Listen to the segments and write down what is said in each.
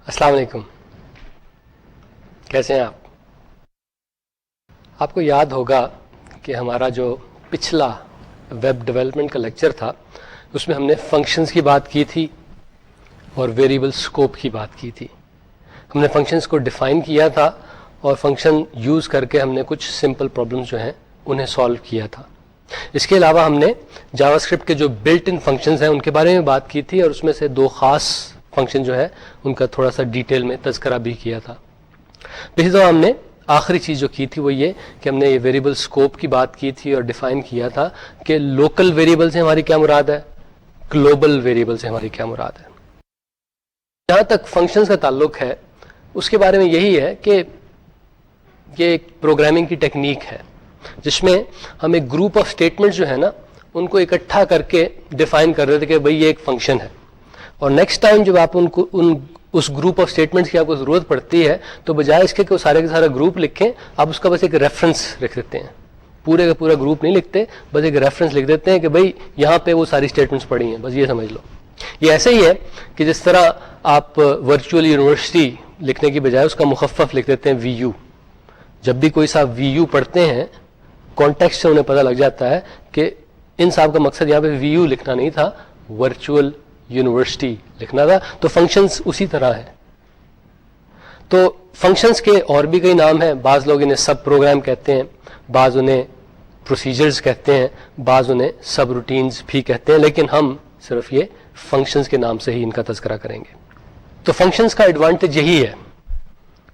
السلام علیکم، کیسے ہیں آپ کو یاد ہوگا کہ ہمارا جو پچھلا ویب ڈیولپمنٹ کا لیکچر تھا اس میں ہم نے فنکشنز کی بات کی تھی اور ویریبل اسکوپ کی بات کی تھی. ہم نے فنکشنز کو ڈیفائن کیا تھا اور فنکشن یوز کر کے ہم نے کچھ سمپل پرابلمس جو ہیں انہیں سالو کیا تھا. اس کے علاوہ ہم نے جاوا اسکرپٹ کے جو بلٹ ان فنکشنز ہیں ان کے بارے میں بات کی تھی اور اس میں سے دو خاص فنکشن جو ہے ان کا تھوڑا سا ڈیٹیل میں تذکرہ بھی کیا تھا. پچھلی دفعہ ہم نے آخری چیز جو کی تھی وہ یہ کہ ہم نے یہ ویریبل اسکوپ کی بات کی تھی اور ڈیفائن کیا تھا کہ لوکل ویریبل سے ہماری کیا مراد ہے، گلوبل ویریبل سے ہماری کیا مراد ہے. جہاں تک فنکشنز کا تعلق ہے اس کے بارے میں یہی ہے کہ یہ ایک پروگرامنگ کی ٹیکنیک ہے جس میں ہم ایک گروپ آف اسٹیٹمنٹس جو ہے نا ان کو اکٹھا کر کے ڈیفائن کر رہے تھے کہ بھئی یہ ایک فنکشن ہے، اور نیکسٹ ٹائم جب آپ اس گروپ آف اسٹیٹمنٹس کی آپ کو ضرورت پڑتی ہے تو بجائے اس کے کہ وہ سارے کا سارا گروپ لکھیں آپ اس کا بس ایک ریفرنس لکھ دیتے ہیں. پورے کا پورا گروپ نہیں لکھتے، بس ایک ریفرنس لکھ دیتے ہیں کہ بھئی یہاں پہ وہ ساری اسٹیٹمنٹس پڑی ہیں، بس یہ سمجھ لو. یہ ایسے ہی ہے کہ جس طرح آپ ورچوئل یونیورسٹی لکھنے کی بجائے اس کا مخفف لکھ دیتے ہیں وی یو. جب بھی کوئی صاحب وی یو پڑھتے ہیں کانٹیکسٹ سے انہیں پتہ لگ جاتا ہے کہ ان صاحب کا مقصد یہاں پہ وی یو لکھنا نہیں تھا، ورچوئل یونیورسٹی لکھنا تھا. تو فنکشنز اسی طرح ہے. تو فنکشنز کے اور بھی کئی نام ہیں، بعض لوگ انہیں سب پروگرام کہتے ہیں، بعض انہیں پروسیجرز کہتے ہیں، بعض انہیں سب روٹینز بھی کہتے ہیں، لیکن ہم صرف یہ فنکشنز کے نام سے ہی ان کا تذکرہ کریں گے. تو فنکشنز کا ایڈوانٹیج یہی ہے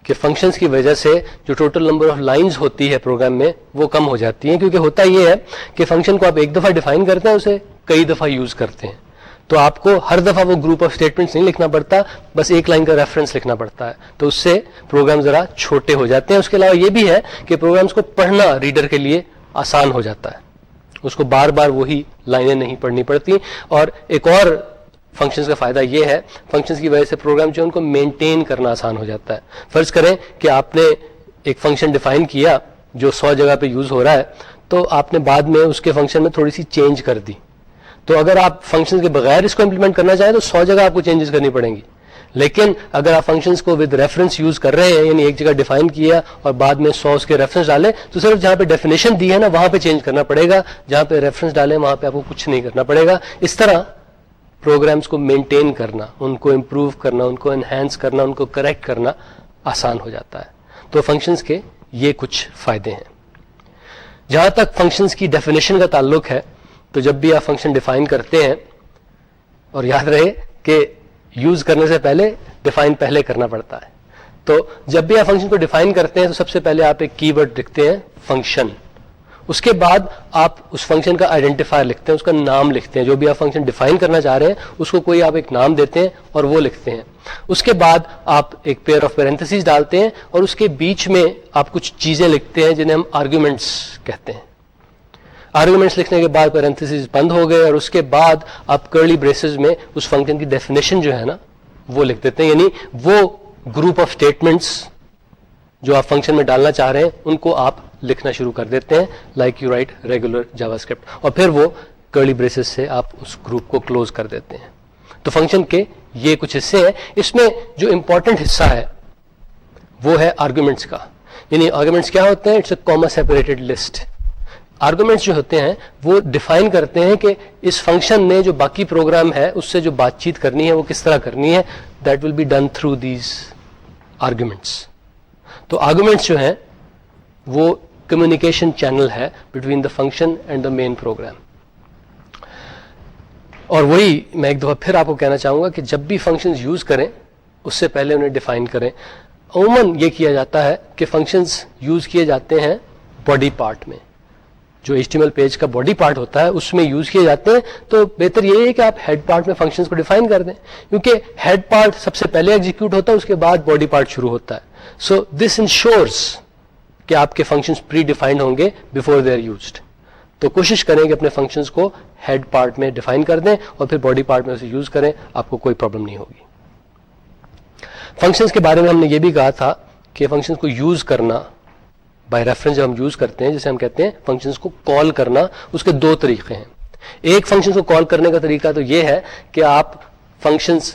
کہ فنکشنز کی وجہ سے جو ٹوٹل نمبر آف لائنز ہوتی ہے پروگرام میں وہ کم ہو جاتی ہیں، کیونکہ ہوتا یہ ہے کہ فنکشن کو آپ ایک دفعہ ڈیفائن کرتے ہیں، اسے کئی دفعہ یوز کرتے ہیں، تو آپ کو ہر دفعہ وہ گروپ آف اسٹیٹمنٹس نہیں لکھنا پڑتا، بس ایک لائن کا ریفرنس لکھنا پڑتا ہے. تو اس سے پروگرام ذرا چھوٹے ہو جاتے ہیں. اس کے علاوہ یہ بھی ہے کہ پروگرامز کو پڑھنا ریڈر کے لیے آسان ہو جاتا ہے، اس کو بار بار وہی لائنیں نہیں پڑھنی پڑتی. اور ایک اور فنکشنز کا فائدہ یہ ہے، فنکشنز کی وجہ سے پروگرام جو ان کو مینٹین کرنا آسان ہو جاتا ہے. فرض کریں کہ آپ نے ایک فنکشن ڈیفائن کیا جو 100 جگہ پہ یوز ہو رہا ہے، تو آپ نے بعد میں اس کے فنکشن میں تھوڑی سی چینج کر دی. تو اگر آپ فنکشن کے بغیر اس کو امپلیمنٹ کرنا چاہیں تو 100 جگہ آپ کو چینجز کرنی پڑیں گی. لیکن اگر آپ فنکشنز کو ود ریفرنس یوز کر رہے ہیں، یعنی ایک جگہ ڈیفائن کیا اور بعد میں 100 اس کے ریفرنس ڈالیں، تو صرف جہاں پہ ڈیفینیشن دی ہے نا وہاں پہ چینج کرنا پڑے گا، جہاں پہ ریفرنس ڈالیں وہاں پہ آپ کو کچھ نہیں کرنا پڑے گا. اس طرح پروگرامز کو مینٹین کرنا، ان کو امپروو کرنا، ان کو انہینس کرنا، ان کو کریکٹ کرنا آسان ہو جاتا ہے. تو فنکشنز کے یہ کچھ فائدے ہیں. جہاں تک فنکشنز کی ڈیفینیشن کا تعلق ہے تو جب بھی آپ فنکشن ڈیفائن کرتے ہیں، اور یاد رہے کہ یوز کرنے سے پہلے ڈیفائن پہلے کرنا پڑتا ہے، تو جب بھی آپ فنکشن کو ڈیفائن کرتے ہیں تو سب سے پہلے آپ ایک کی ورڈ لکھتے ہیں فنکشن. اس کے بعد آپ اس فنکشن کا آئیڈینٹیفائر لکھتے ہیں، اس کا نام لکھتے ہیں. جو بھی آپ فنکشن ڈیفائن کرنا چاہ رہے ہیں اس کو کوئی آپ ایک نام دیتے ہیں اور وہ لکھتے ہیں. اس کے بعد آپ ایک پیئر آف پیرنتھیسز ڈالتے ہیں اور اس کے بیچ میں آپ کچھ چیزیں لکھتے ہیں جنہیں ہم آرگیومنٹس کہتے ہیں. آرگومنٹس لکھنے کے بعد پیرنتھیسز بند ہو گئے اور اس کے بعد آپ کرلی بریسز میں اس فنکشن کی ڈیفینیشن جو ہے نا وہ لکھ دیتے ہیں. یعنی وہ گروپ آف اسٹیٹمنٹس جو آپ فنکشن میں ڈالنا چاہ رہے ہیں ان کو آپ لکھنا شروع کر دیتے ہیں، like you write regular Java script, اور پھر وہ کرلی بریسز سے آپ اس گروپ کو کلوز کر دیتے ہیں. تو فنکشن کے یہ کچھ حصے ہیں. اس میں جو امپورٹنٹ حصہ ہے وہ ہے آرگومنٹس کا. یعنی آرگومنٹس کیا ہوتے ہیں؟ It's a comma separated list. Arguments جو ہوتے ہیں وہ ڈیفائن کرتے ہیں کہ اس فنکشن نے جو باقی پروگرام ہے اس سے جو بات چیت کرنی ہے وہ کس طرح کرنی ہے. That will be done through these arguments. تو آرگومنٹس جو ہیں وہ کمیونیکیشن چینل ہے between the function and the main program. اور وہی میں ایک دفعہ پھر آپ کو کہنا چاہوں گا کہ جب بھی فنکشنز یوز کریں اس سے پہلے انہیں ڈیفائن کریں. عموماً یہ کیا جاتا ہے کہ فنکشنز یوز کیے جاتے ہیں باڈی پارٹ میں، جو HTML پیج کا باڈی پارٹ ہوتا ہے اس میں یوز کیے جاتے ہیں. تو بہتر یہ ہے کہ آپ ہیڈ پارٹ میں فنکشنز کو ڈیفائن کر دیں، کیونکہ ہیڈ پارٹ سب سے پہلے ایگزیکیوٹ ہوتا ہے، اس کے بعد باڈی پارٹ شروع ہوتا ہے. سو دس انشورس کہ آپ کے فنکشنز پری ڈیفائنڈ ہوں گے بیفور دے آر یوزڈ. تو کوشش کریں کہ اپنے فنکشنز کو ہیڈ پارٹ میں ڈیفائن کر دیں اور پھر باڈی پارٹ میں اسے یوز کریں، آپ کو کوئی پرابلم نہیں ہوگی. فنکشنز کے بارے میں ہم نے یہ بھی کہا تھا کہ فنکشنز کو یوز کرنا بائی ریفرنس جب ہم یوز کرتے ہیں، جسے ہم کہتے ہیں فنکشنز کو کال کرنا، اس کے دو طریقے ہیں. ایک فنکشن کو کال کرنے کا طریقہ تو یہ ہے کہ آپ فنکشنز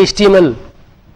HTML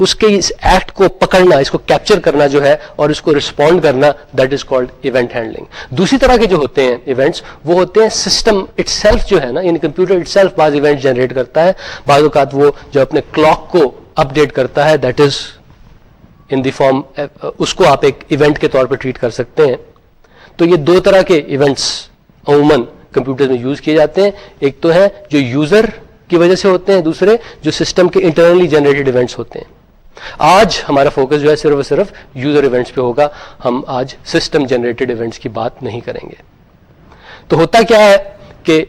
اس کے اس ایکٹ کو پکڑنا, اس کو کیپچر کرنا جو ہے اور اس کو رسپونڈ کرنا, that is called event handling. دوسری طرح کے جو ہوتے ہیں ایونٹس, وہ ہوتے ہیں سسٹم اٹ سیلف جو ہے نا, یعنی کمپیوٹر اٹ سیلف بعض ایونٹ جنریٹ کرتا ہے. بعض اوقات وہ جو اپنے کلاک کو اپ ڈیٹ کرتا ہے, that is in the form, اس کو آپ ایک ایونٹ کے طور پہ ٹریٹ کر سکتے ہیں. تو یہ دو طرح کے ایونٹس عموماً کمپیوٹر میں یوز کیے جاتے ہیں. ایک تو ہے جو یوزر کی وجہ سے ہوتے ہیں, دوسرے جو سسٹم کے انٹرنلی جنریٹڈ ایونٹس ہوتے ہیں. آج ہمارا فوکس جو ہے صرف اور صرف یوزر ایونٹس پہ ہوگا. ہم آج سسٹم جنریٹڈ ایونٹس کی بات نہیں کریں گے. تو ہوتا کیا ہے کہ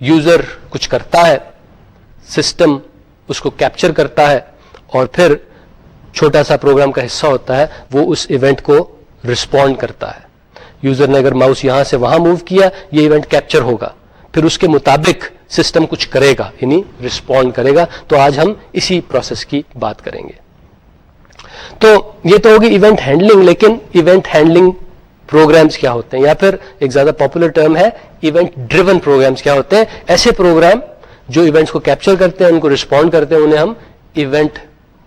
یوزر کچھ کرتا ہے, سسٹم اس کو کیپچر کرتا ہے, اور پھر چھوٹا سا پروگرام کا حصہ ہوتا ہے, وہ اس ایونٹ کو رسپونڈ کرتا ہے. یوزر نے اگر ماؤس یہاں سے وہاں موو کیا, یہ ایونٹ کیپچر ہوگا, پھر اس کے مطابق سسٹم کچھ کرے گا, یعنی رسپونڈ کرے گا. تو آج ہم اسی پروسیس کی بات کریں گے. تو یہ تو ہوگی ایونٹ ہینڈلنگ. لیکن ایونٹ ہینڈلنگ پروگرامز کیا ہوتے ہیں, یا پھر ایک زیادہ پاپولر ٹرم ہے ایونٹ ڈریون پروگرامز کیا ہوتے ہیں. ایسے پروگرام جو ایونٹس کو کیپچر کرتے ہیں, ان کو رسپونڈ کرتے ہیں, انہیں ہم ایونٹ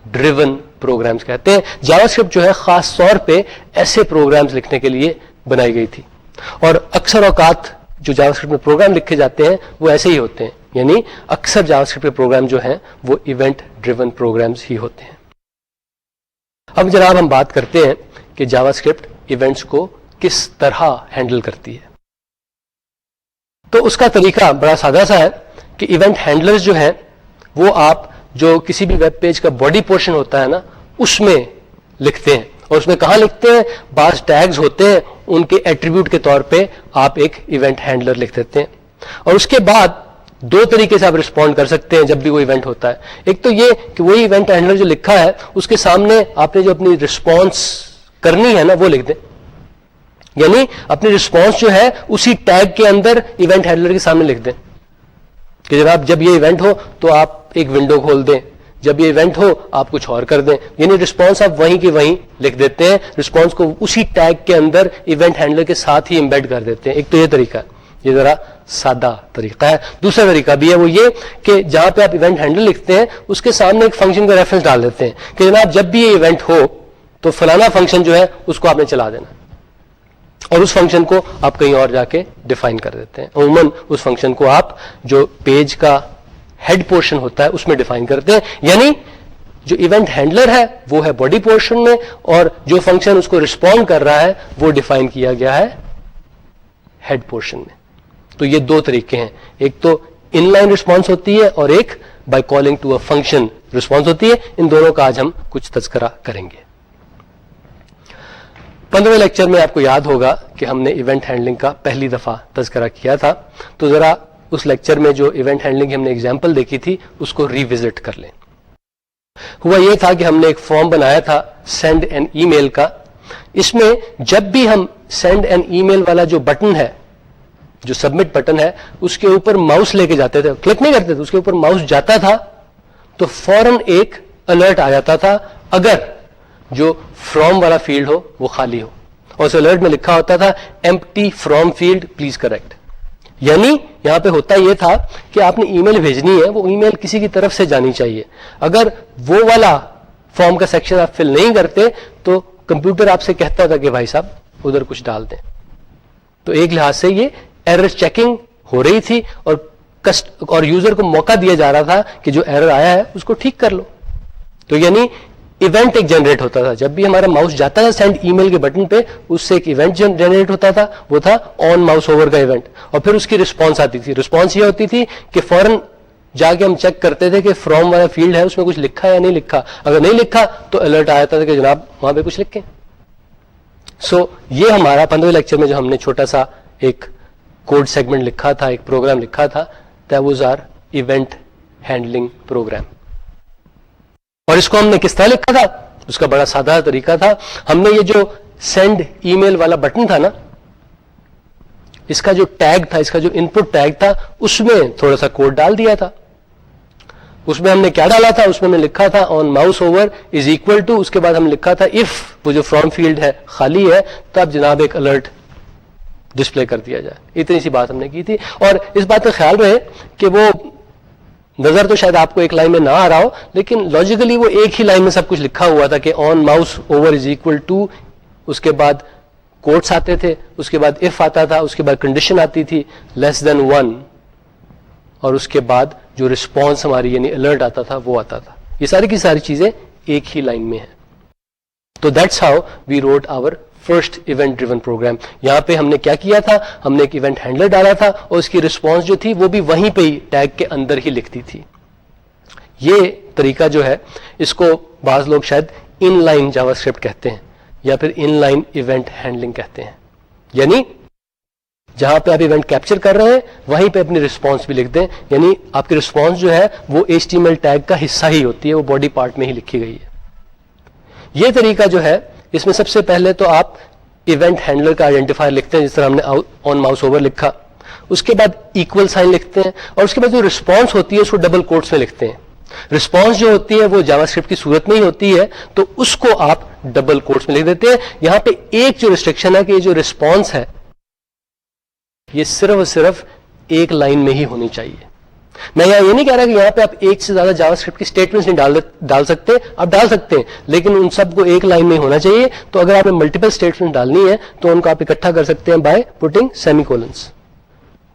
ڈریون پروگرامز کہتے ہیں. جاوا اسکرپٹ جو ہے خاص طور پہ ایسے پروگرامز لکھنے کے لیے بنائی گئی تھی, اور اکثر اوقات جو جاوا اسکرپٹ میں پروگرام لکھے جاتے ہیں وہ ایسے ہی ہوتے ہیں. یعنی اکثر جاوا اسکرپٹ کے پروگرام جو ہیں وہ ایونٹ ڈریون پروگرامز ہی ہوتے ہیں. اب جناب ہم بات کرتے ہیں کہ جاوا اسکرپٹ ایونٹس کو کس طرح ہینڈل کرتی ہے. تو اس کا طریقہ بڑا سادہ سا ہے کہ ایونٹ ہینڈلرز جو ہیں وہ آپ جو کسی بھی ویب پیج کا باڈی پورشن ہوتا ہے نا, اس میں لکھتے ہیں. اور اس میں کہاں لکھتے ہیں؟ بعض ٹیگز ہوتے ہیں, ان کے ایٹریبیوٹ کے طور پہ آپ ایک ایونٹ ہینڈلر لکھ دیتے ہیں. اور اس کے بعد دو طریقے سے آپ رسپونڈ کر سکتے ہیں جب بھی وہ ایونٹ ہوتا ہے. ایک تو یہ کہ وہی ایونٹ ہینڈلر جو لکھا ہے اس کے سامنے آپ نے جو اپنی رسپانس کرنی ہے نا وہ لکھ دیں. یعنی اپنی رسپانس جو ہے اسی ٹیگ کے اندر ایونٹ ہینڈلر کے سامنے لکھ دیں کہ جناب جب یہ ایونٹ ہو تو آپ ایک ونڈو کھول دیں, جب یہ ایونٹ ہو آپ کچھ اور کر دیں. یعنی رسپانس آپ وہیں کی وہیں لکھ دیتے ہیں, رسپانس کو اسی ٹیگ کے اندر ایونٹ ہینڈلر کے ساتھ ہی امبیڈ کر دیتے ہیں. ایک تو یہ طریقہ ہے, یہ ذرا سادہ طریقہ ہے. دوسرا طریقہ بھی ہے, وہ یہ کہ جہاں پہ آپ ایونٹ ہینڈل لکھتے ہیں اس کے سامنے ایک فنکشن کا ریفرنس ڈال دیتے ہیں کہ جناب جب بھی یہ ایونٹ ہو تو فلانا فنکشن جو ہے اس کو آپ نے چلا دینا, اور اس فنکشن کو آپ کہیں اور جا کے ڈیفائن کر دیتے ہیں. عموماً اس فنکشن کو آپ جو پیج کا ہیڈ پورشن ہوتا ہے اس میں ڈیفائن کرتے ہیں. یعنی جو ایونٹ ہینڈلر ہے وہ ہے باڈی پورشن میں, اور جو فنکشن اس کو رسپونڈ کر رہا ہے وہ ڈیفائن کیا گیا ہے ہیڈ پورشن میں. تو یہ دو طریقے ہیں, ایک تو ان لائن رسپانس ہوتی ہے اور ایک by calling to a function response ہوتی ہے. ان دونوں کا آج ہم کچھ تذکرہ کریں گے. 15ویں لیکچر میں آپ کو یاد ہوگا کہ ہم نے ایونٹ ہینڈلنگ کا پہلی دفعہ تذکرہ کیا تھا. تو ذرا اس لیکچر میں جو ایونٹ ہینڈلنگ کی ہم نے ایگزامپل دیکھی تھی اس کو ریوزٹ کر لیں. ہوا یہ تھا کہ ہم نے ایک فارم بنایا تھا سینڈ این ای میل کا. اس میں جب بھی ہم سینڈ این ای میل والا جو بٹن ہے, جو سبمٹ بٹن ہے, اس کے اوپر ماؤس لے کے جاتے تھے, کلک نہیں کرتے تھے, اس کے اوپر ماؤس جاتا تھا تو فوراً ایک الرٹ آ جاتا تھا اگر جو فرام والا فیلڈ ہو وہ خالی ہو, اور اس الرٹ میں لکھا ہوتا تھا empty from field please correct. یعنی یہاں پہ ہوتا یہ تھا کہ آپ نے ای میل بھیجنی ہے, وہ ای میل کسی کی طرف سے جانی چاہیے. اگر وہ والا فارم کا سیکشن آپ فل نہیں کرتے تو کمپیوٹر آپ سے کہتا تھا کہ بھائی صاحب ادھر کچھ ڈال دیں. تو ایک لحاظ سے یہ ایرر چیکنگ ہو رہی تھی, اور یوزر کو موقع دیا جا رہا تھا کہ جو ایرر آیا ہے اس کو ٹھیک کر لو. تو یعنی ایونٹ ایک جنریٹ ہوتا تھا, جب بھی ہمارا ماؤس جاتا تھا سینڈ ای میل کے بٹن پہ اس سے ایک ایونٹ جنریٹ ہوتا تھا, وہ تھا آن ماؤس اوور کا ایونٹ, اور پھر اس کی رسپانس آتی تھی. رسپانس یہ ہوتی تھی کہ فوراً جا کے ہم چیک کرتے تھے کہ فرام والا فیلڈ ہے اس میں کچھ لکھا یا نہیں لکھا. اگر نہیں لکھا تو الرٹ آیا تھا کہ جناب وہاں پہ کچھ لکھیں. سو یہ ہمارا 15ویں لیکچر میں جو ہم نے چھوٹا سا ایک کوڈ سیگمنٹ لکھا تھا, ایک پروگرام لکھا تھا, that was our event handling program. اور اس کو ہم نے کس طرح لکھا تھا؟ اس کا بڑا سادہ طریقہ تھا. ہم نے یہ جو سینڈ ای میل والا بٹن تھا نا, اس کا جو ٹیگ تھا, اس کا جو ان پٹ ٹیگ تھا, اس میں تھوڑا سا کوڈ ڈال دیا تھا. اس میں ہم نے کیا ڈالا تھا؟ اس میں ہم نے لکھا تھا on mouse over is equal to, اس کے بعد ہم نے لکھا تھا اف وہ جو فرام فیلڈ ہے خالی ہے تب جناب ایک الرٹ ڈسپلے کر دیا جائے. اتنی سی بات ہم نے کی تھی. اور اس بات کا خیال رہے کہ وہ نظر تو شاید آپ کو ایک لائن میں نہ آ رہا ہو, لیکن لاجیکلی وہ ایک ہی لائن میں سب کچھ لکھا ہوا تھا کہ on mouse over is equal to, اس کے بعد کوٹس آتے تھے, اس کے بعد اف آتا تھا, اس کے بعد کنڈیشن آتی تھی لیس دین 1, اور اس کے بعد جو رسپانس ہماری یعنی الرٹ آتا تھا وہ آتا تھا. یہ ساری کی ساری چیزیں ایک ہی لائن میں ہیں. تو that's how we route our first event driven program. یہاں پہ ہم نے کیا کیا تھا, ہم نے ایک ایونٹ ہینڈلر ڈالا تھا اور اس کی رسپانس جو تھی وہ بھی وہیں پہ ہی ٹیگ کے اندر ہی لکھتی تھی. یہ طریقہ جو ہے اس کو بعض لوگ شاید ان لائن جاوا اسکرپٹ کہتے ہیں یا پھر ان لائن ایونٹ ہینڈلنگ کہتے ہیں. یعنی جہاں پہ آپ ایونٹ کیپچر کر رہے ہیں وہیں پہ اپنی رسپانس بھی لکھ دیں, یعنی آپ کی رسپانس جو ہے وہ HTML ٹیگ کا حصہ ہی ہوتی ہے, وہ باڈی پارٹ میں ہی لکھی گئی ہے. یہ طریقہ جو ہے اس میں سب سے پہلے تو آپ ایونٹ ہینڈلر کا آئیڈینٹیفائر لکھتے ہیں, جس طرح ہم نے آن ماؤس اوور لکھا, اس کے بعد ایکول سائن لکھتے ہیں, اور اس کے بعد جو رسپانس ہوتی ہے اس کو ڈبل کوٹس میں لکھتے ہیں. رسپانس جو ہوتی ہے وہ جاوا اسکرپٹ کی صورت میں ہی ہوتی ہے, تو اس کو آپ ڈبل کوٹس میں لکھ دیتے ہیں. یہاں پہ ایک جو ریسٹرکشن ہے کہ یہ جو رسپانس ہے یہ صرف اور صرف ایک لائن میں ہی ہونی چاہیے. میں یہاں یہ نہیں کہہ رہا کہ یہاں پہ آپ ایک سے زیادہ جاوا اسکرپٹ کی اسٹیٹمنٹس نہیں ڈال سکتے, آپ ڈال سکتے ہیں, لیکن ان سب کو ایک لائن میں ہونا چاہیے. تو اگر آپ نے ملٹیپل اسٹیٹمنٹ ڈالنی ہے تو ان کو آپ اکٹھا کر سکتے ہیں بائی پٹنگ سیمی کولنس.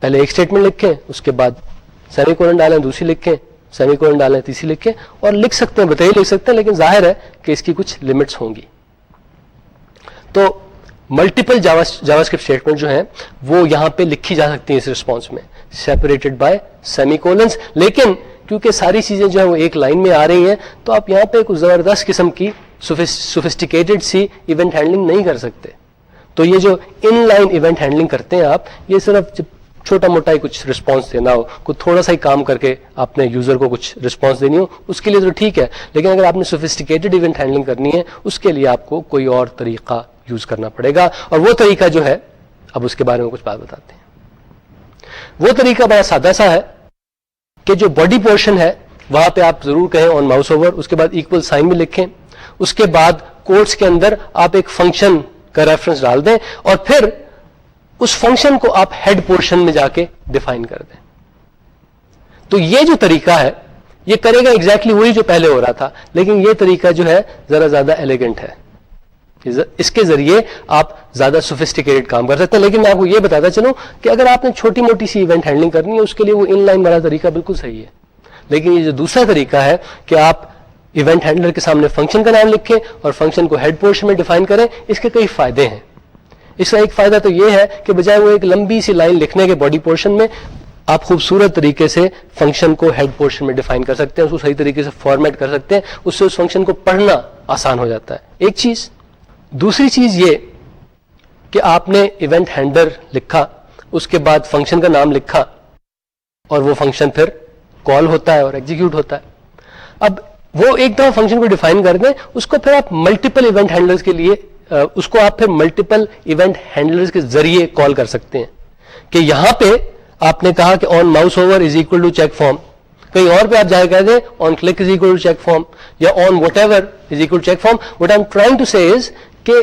پہلے ایک اسٹیٹمنٹ لکھیں, اس کے بعد سیمی کولن ڈالیں, دوسری لکھیں, سیمی کولن ڈالیں, تیسری لکھیں, اور لکھ سکتے ہیں, بتائیے لکھ سکتے ہیں, لیکن ظاہر ہے کہ اس کی کچھ لمٹس ہوں گی. تو ملٹیپل جاوا اسکرپٹ اسٹیٹمنٹ جو ہیں وہ یہاں پہ لکھی جا سکتی ہیں اس رسپانس میں, سیپریٹڈ بائی سیمی کولنس. لیکن کیونکہ ساری چیزیں جو ہے وہ ایک لائن میں آ رہی ہیں تو آپ یہاں پہ کچھ زبردست قسم کی سوفسٹیکیٹڈ سی ایونٹ ہینڈلنگ نہیں کر سکتے. تو یہ جو ان لائن ایونٹ ہینڈلنگ کرتے ہیں آپ, یہ صرف چھوٹا موٹا ہی کچھ رسپانس دینا ہو, کوئی تھوڑا سا ہی کام کر کے آپ نے یوزر کو کچھ رسپانس دینی ہو, اس کے لیے تو ٹھیک ہے. لیکن اگر آپ نے سوفسٹیکیٹڈ ایونٹ ہینڈلنگ کرنی ہے اس کے لیے آپ کو کوئی اور طریقہ یوز کرنا پڑے گا. اور وہ طریقہ جو ہے, اب اس کے بارے میں کچھ بات بتاتے ہیں. وہ طریقہ بڑا سادہ سا ہے کہ جو باڈی پورشن ہے وہاں پہ آپ ضرور کہیں آن ماؤس اوور, اس کے بعد ایکول سائن بھی لکھیں, اس کے بعد کوٹس کے اندر آپ ایک فنکشن کا ریفرنس ڈال دیں, اور پھر اس فنکشن کو آپ ہیڈ پورشن میں جا کے ڈیفائن کر دیں. تو یہ جو طریقہ ہے یہ کرے گا ایگزیکٹلی وہی جو پہلے ہو رہا تھا, لیکن یہ طریقہ جو ہے ذرا زیادہ ایلیگنٹ ہے. اس کے ذریعے آپ زیادہ سوفسٹیکیٹڈ کام کر سکتے ہیں. لیکن میں آپ کو یہ بتاتا چلوں کہ اگر آپ نے چھوٹی موٹی سی ایونٹ ہینڈلنگ کرنی ہے اس کے لیے وہ ان لائن والا طریقہ بالکل صحیح ہے. لیکن یہ جو دوسرا طریقہ ہے کہ آپ ایونٹ ہینڈلر کے سامنے فنکشن کا نام لکھیں اور فنکشن کو ہیڈ پورشن میں ڈیفائن کریں, اس کے کئی فائدے ہیں. اس کا ایک فائدہ تو یہ ہے کہ بجائے وہ ایک لمبی سی لائن لکھنے کے باڈی پورشن میں, آپ خوبصورت طریقے سے فنکشن کو ہیڈ پورشن میں ڈیفائن کر سکتے ہیں, اس کو صحیح طریقے سے فارمیٹ کر سکتے ہیں, اس سے اس فنکشن کو پڑھنا آسان ہو جاتا ہے. ایک چیز. دوسری چیز یہ کہ آپ نے ایونٹ ہینڈلر لکھا, اس کے بعد فنکشن کا نام لکھا, اور وہ فنکشن پھر کال ہوتا ہے اور ایگزیکیوٹ ہوتا ہے. اب وہ ایک دفعہ فنکشن کو ڈیفائن کر دیں, اس کو پھر آپ ملٹیپل ایونٹ ہینڈلرز کے لیے اس کو آپ پھر ملٹیپل ایونٹ ہینڈلرز کے ذریعے کال کر سکتے ہیں. کہ یہاں پہ آپ نے کہا کہ on mouse over is equal to check form, کہیں اور پہ آپ جائے کہہ دیں on click is equal to check form, یا on whatever is equal to check form. What I am trying to say is کہ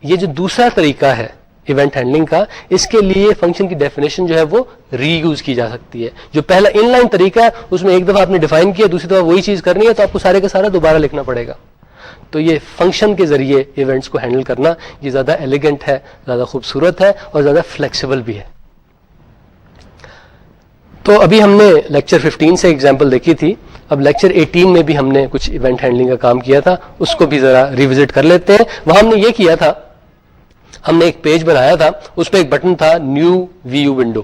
یہ جو دوسرا طریقہ ہے ایونٹ ہینڈلنگ کا, اس کے لیے فنکشن کی ڈیفینیشن جو ہے وہ ری یوز کی جا سکتی ہے. جو پہلا ان لائن طریقہ ہے اس میں ایک دفعہ آپ نے ڈیفائن کیا, دوسری دفعہ وہی چیز کرنی ہے تو آپ کو سارے کا سارا دوبارہ لکھنا پڑے گا. تو یہ فنکشن کے ذریعے ایونٹس کو ہینڈل کرنا یہ زیادہ ایلیگنٹ ہے, زیادہ خوبصورت ہے اور زیادہ فلیکسیبل بھی ہے. تو ابھی ہم نے لیکچر 15 سے ایگزامپل دیکھی تھی, اب لیکچر 18 میں بھی ہم نے کچھ ایونٹ ہینڈلنگ کا کام کیا تھا, اس کو بھی ذرا ریوزٹ کر لیتے ہیں. وہاں ہم نے یہ کیا تھا, ہم نے ایک پیج بنایا تھا, اس پہ ایک بٹن تھا نیو ویو ونڈو.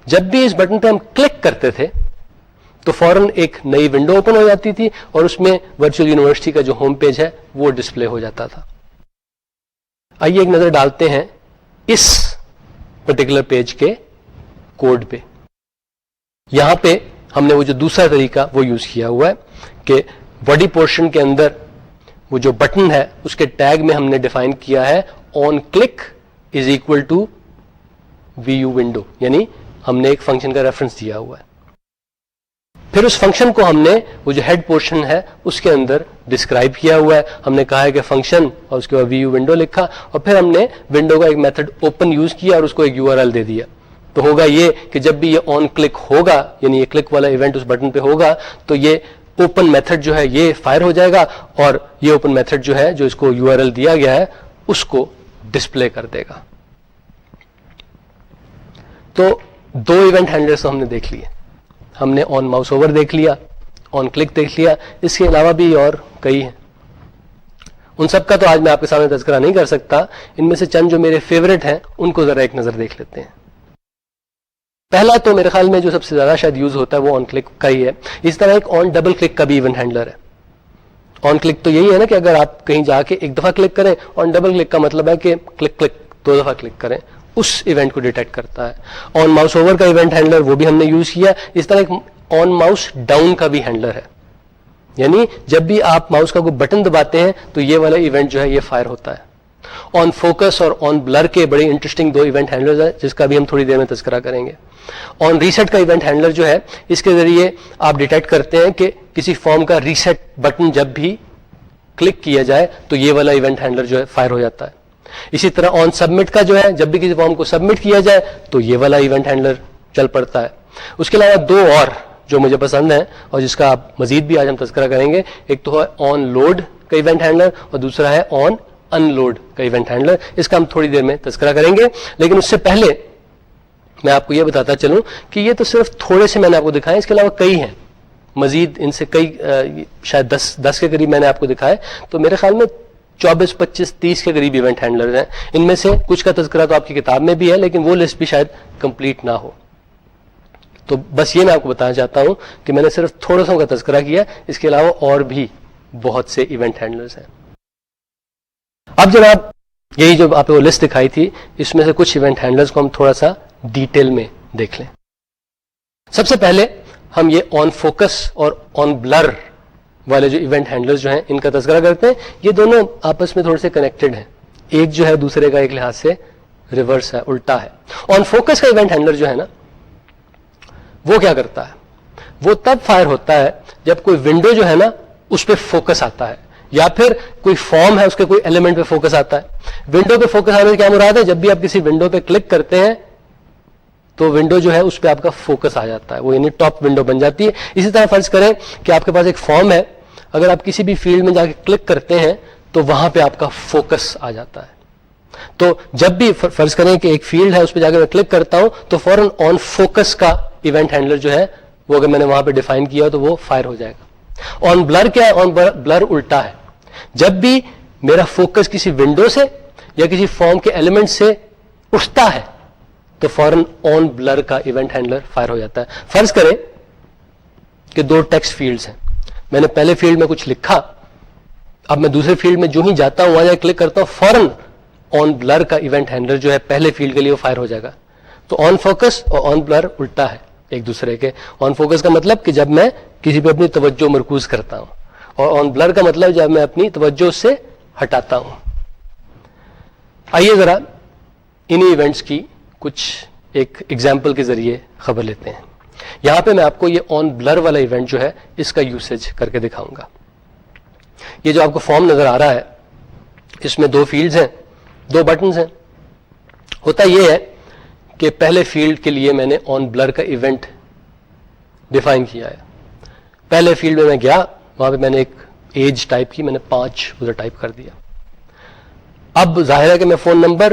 جب بھی اس بٹن پہ ہم کلک کرتے تھے تو فوراً ایک نئی ونڈو اوپن ہو جاتی تھی اور اس میں ورچوئل یونیورسٹی کا جو ہوم پیج ہے وہ ڈسپلے ہو جاتا تھا. آئیے ایک نظر ڈالتے ہیں اس پرٹیکولر پیج کے کوڈ پہ. یہاں پہ ہم نے وہ جو دوسرا طریقہ وہ یوز کیا ہوا ہے کہ باڈی پورشن کے اندر وہ جو بٹن ہے اس کے ٹیگ میں ہم نے ڈیفائن کیا ہے on click is equal to view window, یعنی ہم نے ایک فنکشن کا ریفرنس دیا ہوا ہے. پھر اس فنکشن کو ہم نے وہ جو ہیڈ پورشن ہے اس کے اندر ڈسکرائب کیا ہوا ہے. ہم نے کہا ہے کہ فنکشن اور اس کے بعد ویو ونڈو لکھا, اور پھر ہم نے ونڈو کا ایک میتھڈ اوپن یوز کیا اور اس کو ایک URL دے دیا. تو ہوگا یہ کہ جب بھی یہ آن کلک ہوگا, یعنی یہ کلک والا ایونٹ اس بٹن پہ ہوگا, تو یہ اوپن میتھڈ جو ہے یہ فائر ہو جائے گا, اور یہ اوپن میتھڈ جو ہے جو اس کو URL دیا گیا ہے اس کو ڈسپلے کر دے گا. تو 2 ایونٹ ہینڈلرز ہم نے دیکھ لیے. ہم نے آن ماؤس اوور دیکھ لیا, آن کلک دیکھ لیا, اس کے علاوہ بھی اور کئی ہیں. ان سب کا تو آج میں آپ کے سامنے تذکرہ نہیں کر سکتا. ان میں سے چند جو میرے فیوریٹ ہیں ان کو ذرا ایک نظر دیکھ لیتے ہیں. پہلا تو میرے خیال میں جو سب سے زیادہ شاید یوز ہوتا ہے وہ آن کلک کا ہی ہے. اس طرح ایک آن ڈبل کلک کا بھی ایونٹ ہینڈلر ہے. آن کلک تو یہی ہے نا کہ اگر آپ کہیں جا کے ایک دفعہ کلک کریں, آن ڈبل کلک کا مطلب ہے کہ کلک کلک 2 دفعہ کلک کریں, اس ایونٹ کو ڈیٹیکٹ کرتا ہے. آن ماؤس اوور کا ایونٹ ہینڈلر وہ بھی ہم نے یوز کیا. اس طرح ایک آن ماؤس ڈاؤن کا بھی ہینڈلر ہے, یعنی جب بھی آپ ماؤس کا کوئی بٹن دباتے ہیں تو یہ والا ایونٹ جو ہے یہ فائر ہوتا ہے. آن فوکس اور آن بلر کے بڑے انٹرسٹنگ 2 ایونٹ ہینڈلرز ہیں جس کا بھی ہم تھوڑی دیر میں تذکرہ کریں گے. آن ریسیٹ کا ایونٹ ہینڈلر جو ہے اس کے ذریعے آپ ڈیٹیکٹ کرتے ہیں کہ کسی فارم کا ریسیٹ بٹن جب بھی کلک کیا جائے تو یہ والا ایونٹ ہینڈلر جو ہے فائر ہو جاتا ہے. اسی طرح آن سبمٹ کا جو ہے جب بھی کسی فارم کو سبمٹ کیا جائے تو یہ والا ایونٹ ہینڈلر چل پڑتا ہے. اس کے علاوہ 2 اور جو مجھے پسند ہیں اور جس کا آپ مزید بھی آج ہم تذکرہ کریں گے, ایک تو ہے آن لوڈ کا ایونٹ ہینڈلر اور دوسرا ہے آن ان لوڈ کا ایونٹ ہینڈلر. اس کا ہم تھوڑی دیر میں تذکرہ کریں گے, لیکن اس سے پہلے میں آپ کو یہ بتاتا چلوں کہ یہ تو صرف تھوڑے سے میں نے آپ کو دکھائے, اس کے علاوہ کئی ہیں مزید, ان سے کئی شاید 10 کے قریب میں نے آپ کو دکھائے. تو میرے خیال میں 24, 25, 30 کے قریب ایونٹ ہینڈلر ہیں. ان میں سے کچھ کا تذکرہ تو آپ کی کتاب میں بھی ہے, لیکن وہ لسٹ بھی شاید کمپلیٹ نہ ہو. تو بس یہ میں آپ کو بتانا چاہتا ہوں کہ میں نے صرف تھوڑا سا کا تذکرہ کیا, اس کے علاوہ اور بھی بہت سے ایونٹ ہینڈلرز ہیں. اب جناب یہی جو آپ کو لسٹ دکھائی تھی اس میں سے کچھ ایونٹ ہینڈلرز کو ہم تھوڑا سا ڈیٹیل میں دیکھ لیں. سب سے پہلے ہم یہ آن فوکس اور آن بلر والے جو ایونٹ ہینڈلرز جو ہیں ان کا تذکرہ کرتے ہیں. یہ دونوں آپس میں تھوڑے سے کنیکٹڈ ہیں, ایک جو ہے دوسرے کا ایک لحاظ سے ریورس ہے, الٹا ہے. آن فوکس کا ایونٹ ہینڈلر جو ہے نا وہ کیا کرتا ہے, وہ تب فائر ہوتا ہے جب کوئی ونڈو جو ہے نا اس پہ فوکس آتا ہے, یا پھر کوئی فارم ہے اس کے کوئی ایلیمنٹ پہ فوکس آتا ہے. ونڈو پہ فوکس آنے سے کیا مراد ہے, جب بھی آپ کسی ونڈو پہ کلک کرتے ہیں تو ونڈو جو ہے اس پہ آپ کا فوکس آ جاتا ہے, وہ یعنی ٹاپ ونڈو بن جاتی ہے. اسی طرح فرض کریں کہ آپ کے پاس ایک فارم ہے, اگر آپ کسی بھی فیلڈ میں جا کے کلک کرتے ہیں تو وہاں پہ آپ کا فوکس آ جاتا ہے. تو جب بھی فرض کریں کہ ایک فیلڈ ہے اس پہ جا کے میں کلک کرتا ہوں تو فوراً آن فوکس کا ایونٹ ہینڈلر جو ہے وہ اگر میں نے وہاں پہ ڈیفائن کیا تو وہ فائر ہو جائے گا. آن بلر کیا ہے, آن بلر الٹا ہے. جب بھی میرا فوکس کسی ونڈو سے یا کسی فارم کے ایلیمنٹ سے اٹھتا ہے تو فوراً آن بلر کا ایونٹ ہینڈلر فائر ہو جاتا ہے. فرض کریں کہ 2 ٹیکسٹ فیلڈز ہیں, میں نے پہلے فیلڈ میں کچھ لکھا, اب میں دوسرے فیلڈ میں جو ہی جاتا ہوں وہاں جا کے کلک کرتا ہوں, فوراً آن بلر کا ایونٹ ہینڈلر جو ہے پہلے فیلڈ کے لیے وہ فائر ہو جائے گا. تو آن فوکس اور آن بلر الٹا ہے ایک دوسرے کے. آن فوکس کا مطلب کہ جب میں کسی پہ اپنی توجہ مرکوز کرتا ہوں, اور آن بلر کا مطلب جب میں اپنی توجہ اس سے ہٹاتا ہوں. آئیے ذرا انہی ایونٹس کی کچھ ایک ایگزامپل کے ذریعے خبر لیتے ہیں. یہاں پہ میں آپ کو یہ آن بلر والا ایونٹ جو ہے اس کا یوسیج کر کے دکھاؤں گا. یہ جو آپ کو فارم نظر آ رہا ہے اس میں 2 فیلڈز ہیں, 2 بٹنز ہیں. ہوتا یہ ہے کہ پہلے فیلڈ کے لیے میں نے آن بلر کا ایونٹ ڈیفائن کیا ہے. پہلے فیلڈ میں گیا, وہاں پہ میں نے ایک ایج ٹائپ کی, میں نے 5 ادھر ٹائپ کر دیا. اب ظاہر ہے کہ میں فون نمبر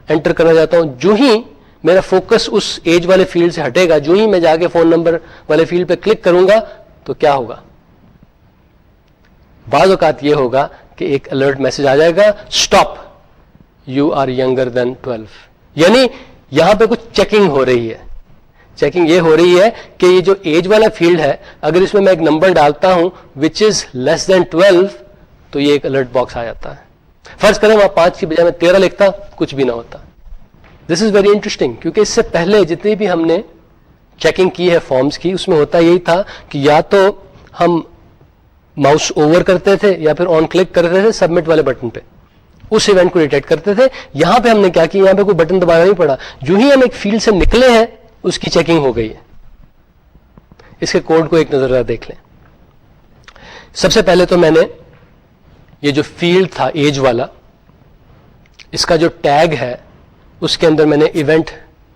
انٹر کرنا چاہتا ہوں. جو ہی میرا فوکس اس ایج والے فیلڈ سے ہٹے گا, جو ہی میں جا کے فون نمبر والے فیلڈ پہ کلک کروں گا تو کیا ہوگا, بعض اوقات یہ ہوگا کہ ایک الرٹ میسج آ جائے گا, stop you are younger than 12. یعنی یہاں پہ کچھ چیکنگ ہو رہی ہے. چیکنگ یہ ہو رہی ہے کہ یہ جو ایج والا فیلڈ ہے اگر اس میں ایک نمبر ڈالتا ہوں وچ از لیس دین 12 تو یہ ایک الرٹ باکس آ جاتا ہے. فرض کریں وہاں 5 کی بجائے میں 13 لکھتا, کچھ بھی نہ ہوتا. دس از ویری انٹرسٹنگ, کیونکہ اس سے پہلے جتنی بھی ہم نے چیکنگ کی ہے فارمز کی اس میں ہوتا یہی تھا کہ یا تو ہم ماؤس اوور کرتے تھے یا پھر آن کلک کرتے تھے سبمٹ والے بٹن پہ, اس ایونٹ کو ڈیٹیکٹ کرتے تھے. یہاں پہ ہم نے کیا کیا, یہاں پہ کوئی بٹن دبانا نہیں پڑا, جو ہی ہم ایک فیلڈ سے نکلے ہیں اس کی چیکنگ ہو گئی ہے. اس کے کوڈ کو ایک نظر دیکھ لیں. سب سے پہلے تو میں نے یہ جو فیلڈ تھا ایج والا, اس کا جو ٹیگ ہے اس کے اندر میں نے ایونٹ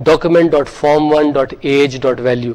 document.form1.age.value,